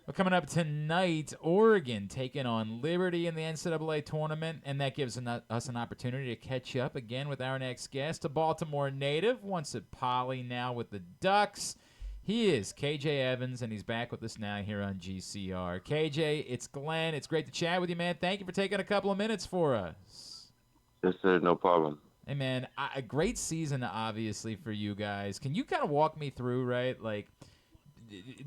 Well, coming up tonight, Oregon taking on Liberty in the NCAA Tournament, and that gives us an opportunity to catch up again with our next guest, a Baltimore native, once at Poly, now with the Ducks. He is KJ Evans, and he's back with us now here on GCR. KJ, it's Glenn. It's great to chat with you, man. Thank you for taking a couple of minutes for us. Yes, sir. No problem. Hey, man, a great season, obviously, for you guys. Can you kind of walk me through, right, like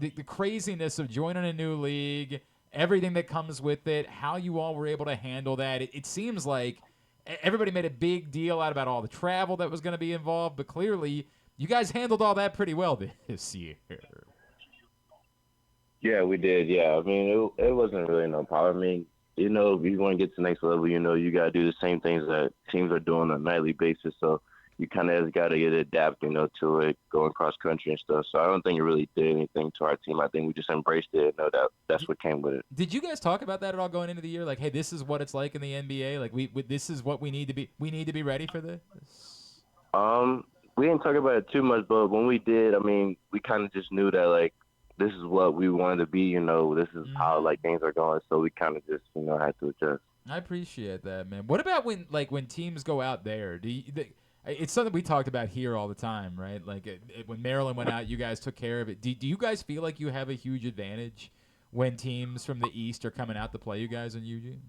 the craziness of joining a new league, everything that comes with it, how you all were able to handle that? It seems like everybody made a big deal out about all the travel that was going to be involved, but clearly you guys handled all that pretty well this year. Yeah, we did. Yeah, I mean, it wasn't really no problem. I mean, if you want to get to the next level, you got to do the same things that teams are doing on a nightly basis. So you kind of got to get adapt, to it, going cross country and stuff. So I don't think it really did anything to our team. I think we just embraced it. No doubt, that's what came with it. Did you guys talk about that at all going into the year? Like, hey, this is what it's like in the NBA. Like, this is what we need to be. We need to be ready for this. We didn't talk about it too much, but when we did, I mean, we kind of just knew that like this is what we wanted to be. This is how like things are going. So we kind of just had to adjust. I appreciate that, man. What about when teams go out there? It's something we talked about here all the time, right? Like when Maryland went out, you guys took care of it. Do you guys feel like you have a huge advantage when teams from the East are coming out to play you guys in Eugene?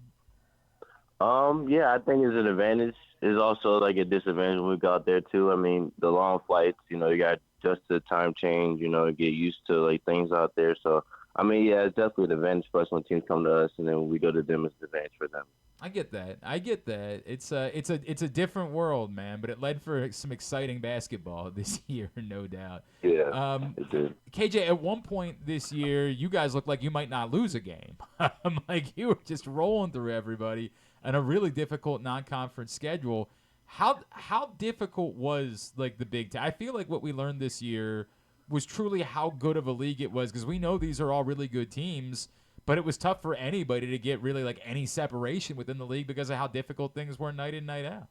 Yeah, I think it's an advantage. It's also like a disadvantage when we go out there too. I mean, the long flights, you got to adjust to the time change, get used to like things out there. So, I mean, yeah, it's definitely an advantage for us when teams come to us, and then when we go to them, it's an advantage for them. I get that. It's a different world, man. But it led for some exciting basketball this year, no doubt. Yeah, it did. KJ, at one point this year, you guys looked like you might not lose a game. Like you were just rolling through everybody and a really difficult non-conference schedule. How difficult was like the Big Ten? I feel like what we learned this year was truly how good of a league it was, because we know these are all really good teams, but it was tough for anybody to get really like any separation within the league because of how difficult things were night in, night out.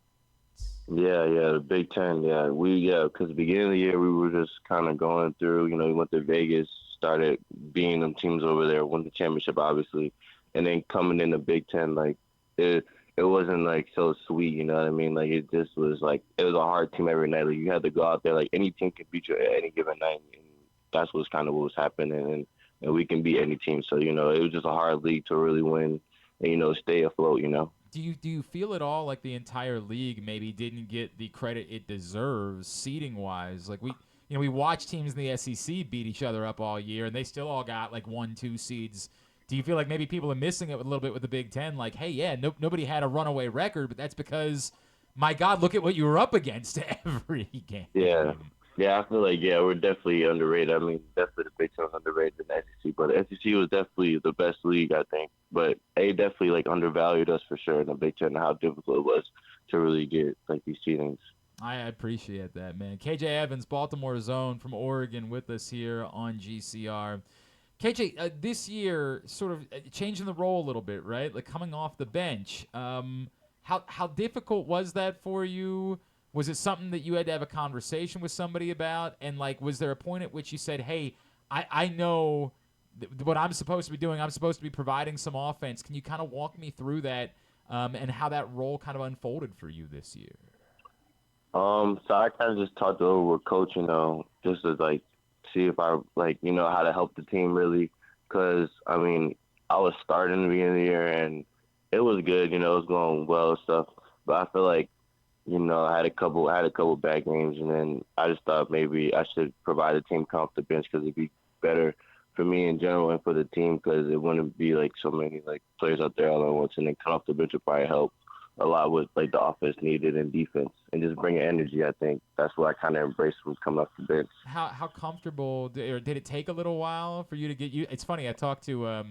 Yeah, the Big Ten. Because the beginning of the year we were just kind of going through. We went to Vegas, started beating them teams over there, won the championship obviously, and then coming in the Big Ten, like it wasn't like so sweet. You know what I mean? Like it just was like it was a hard team every night. Like you had to go out there. Like any team can beat you at any given night, and that's what's kind of what was happening. And we can beat any team. So it was just a hard league to really win and stay afloat. Do you feel at all like the entire league maybe didn't get the credit it deserves seeding wise? Like we watch teams in the SEC beat each other up all year, and they still all got like 1-2 seeds. Do you feel like maybe people are missing it a little bit with the Big Ten? Like, hey, yeah, nobody had a runaway record, but that's because, my God, look at what you were up against every game. Yeah, I feel like we're definitely underrated. I mean, definitely the Big Ten was underrated in the SEC, but the SEC was definitely the best league, I think. But they definitely like undervalued us for sure in the Big Ten and how difficult it was to really get like these seedings. I appreciate that, man. KJ Evans, Baltimore Zone from Oregon, with us here on GCR. KJ, this year sort of changing the role a little bit, right? Like coming off the bench. How difficult was that for you? Was it something that you had to have a conversation with somebody about? And like, was there a point at which you said, "Hey, I know what I'm supposed to be doing. I'm supposed to be providing some offense." Can you kind of walk me through that and how that role kind of unfolded for you this year? So I kind of just talked over with coach, just to like see if I like, how to help the team really. Cause I mean, I was starting in the beginning of the year and it was good, it was going well and stuff. But I feel like, I had a couple bad games, and then I just thought maybe I should provide the team come off the bench because it'd be better for me in general and for the team because it wouldn't be like so many like players out there all at once, and then come off the bench would probably help a lot with like the offense needed and defense and just bringing energy. I think that's what I kind of embraced from coming off the bench. How comfortable or did it take a little while for you to get you? It's funny. I talked to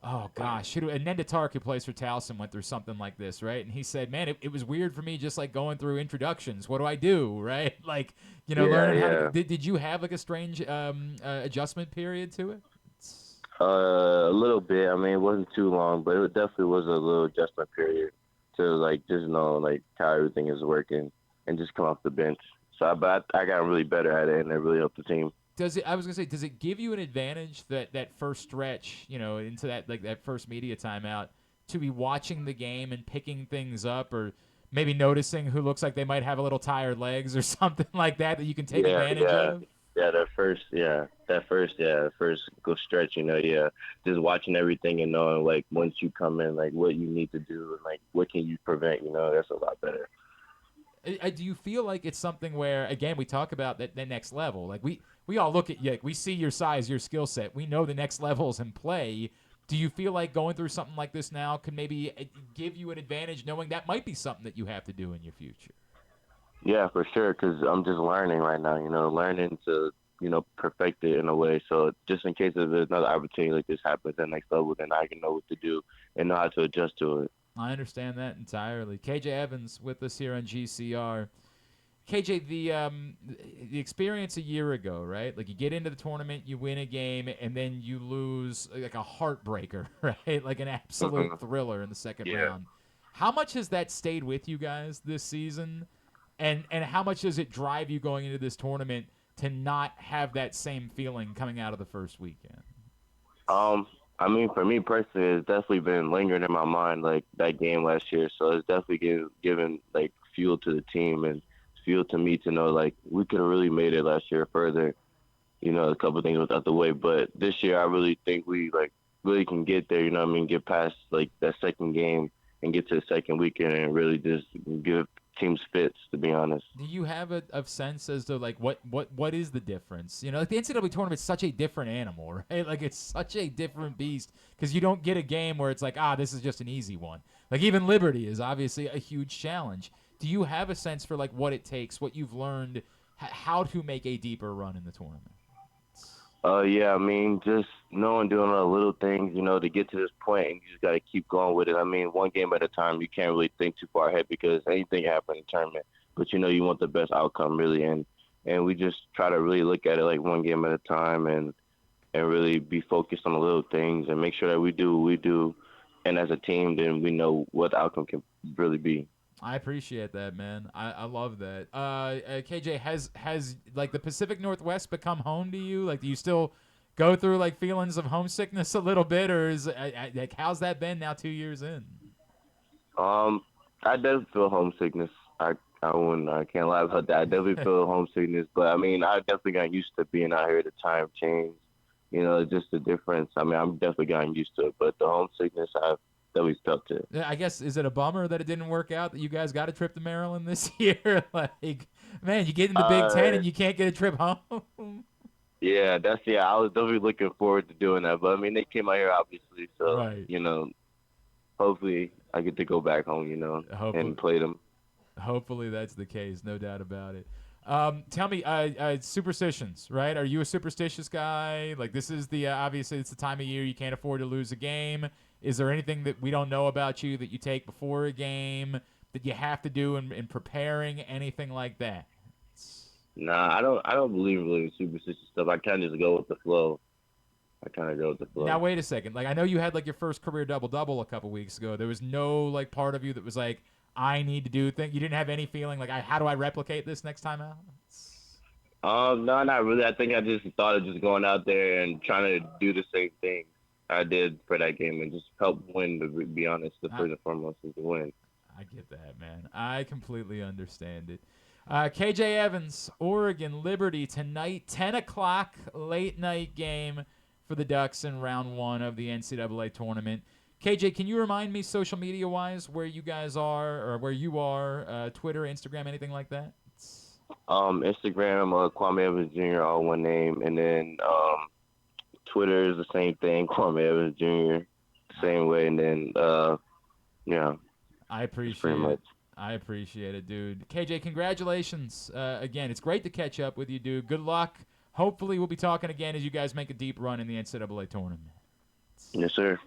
oh gosh, Nenda Tark, who plays for Towson, went through something like this, right? And he said, "Man, it was weird for me, just like going through introductions. What do I do, right? Like, learning how to." Did you have like a strange adjustment period to it? A little bit. I mean, it wasn't too long, but it definitely was a little adjustment period to like just know like how everything is working and just come off the bench. So, but I got really better at it, and it really helped the team. Does it? I was gonna say, does it give you an advantage that first stretch, into that first media timeout, to be watching the game and picking things up, or maybe noticing who looks like they might have a little tired legs or something like that you can take Yeah, advantage yeah, of? yeah. That first go stretch. Yeah, just watching everything and knowing like once you come in, like what you need to do and like what can you prevent. That's a lot better. Do you feel like it's something where, again, we talk about that next level? Like we all look at you, like, we see your size, your skill set. We know the next levels in play. Do you feel like going through something like this now could maybe give you an advantage, knowing that might be something that you have to do in your future? Yeah, for sure. Because I'm just learning right now. Learning to perfect it in a way. So just in case of another opportunity like this happens at next level, then I can know what to do and know how to adjust to it. I understand that entirely. KJ Evans with us here on GCR. KJ, the experience a year ago, right? Like, you get into the tournament, you win a game, and then you lose like a heartbreaker, right? Like an absolute Hmm. thriller in the second Yeah. round. How much has that stayed with you guys this season? And how much does it drive you going into this tournament to not have that same feeling coming out of the first weekend? Um, I mean, for me personally, it's definitely been lingering in my mind, like that game last year. So it's definitely given like fuel to the team and fuel to me to know like we could have really made it last year further. A couple of things was out the way, but this year I really think we like really can get there. You know what I mean? Get past like that second game and get to the second weekend and really just give teams fits. To be honest. Do you have a sense as to like what is the difference? Like the NCAA tournament is such a different animal, right? Like, it's such a different beast because you don't get a game where it's like, this is just an easy one. Like, even Liberty is obviously a huge challenge. Do you have a sense for like what it takes, what you've learned, how to make a deeper run in the tournament? Yeah, I mean, just knowing doing all the little things, to get to this point, and you just got to keep going with it. I mean, one game at a time. You can't really think too far ahead because anything can happen in the tournament. But you want the best outcome really, and we just try to really look at it like one game at a time, and really be focused on the little things and make sure that we do what we do, and as a team, then we know what the outcome can really be. I appreciate that, man. I love that. KJ, has like the Pacific Northwest become home to you? Like, do you still go through like feelings of homesickness a little bit, or is like, how's that been now 2 years in? Um, I definitely feel homesickness. I can't lie about that. I definitely feel homesickness, but I mean, I definitely got used to being out here. The time change, just the difference. I mean, I'm definitely gotten used to it, but the homesickness, I've definitely felt it. Yeah, I guess, is it a bummer that it didn't work out, that you guys got a trip to Maryland this year? Like, man, you get in the Big Ten Uh, and you can't get a trip home. yeah. I was definitely looking forward to doing that, but I mean, they came out here obviously, so Right. hopefully I get to go back home, Hopefully, and play them. hopefully that's the case. No doubt about it. Tell me, superstitions, right? Are you a superstitious guy? Like, this is obviously it's the time of year you can't afford to lose a game. Is there anything that we don't know about you that you take before a game that you have to do in preparing, anything like that? Nah, I don't believe really in superstitious stuff. I kind of just go with the flow. I kind of go with the Now, flow. wait a second. Like, I know you had like your first career double a couple weeks ago. There was no like part of you that was like, I need to do things. You didn't have any feeling like, how do I replicate this next time out? No, not really. I think I just thought of just going out there and trying to do the same thing I did for that game and just help win. To be honest, the I, first and foremost is to win. I get that, man. I completely understand it. KJ Evans, Oregon Liberty tonight, 10 o'clock late night game for the Ducks in round one of the NCAA tournament. KJ, can you remind me, social media wise, where you guys are, or where you are, Twitter, Instagram, anything like that? Instagram, Kwame Evans Jr. all one name, and then Twitter is the same thing, Kwame Evans Jr. Same way, and then yeah, I that's pretty appreciate it. much. I appreciate it, dude. KJ, congratulations. Again, it's great to catch up with you, dude. Good luck. Hopefully, we'll be talking again as you guys make a deep run in the NCAA tournament. Yes, sir.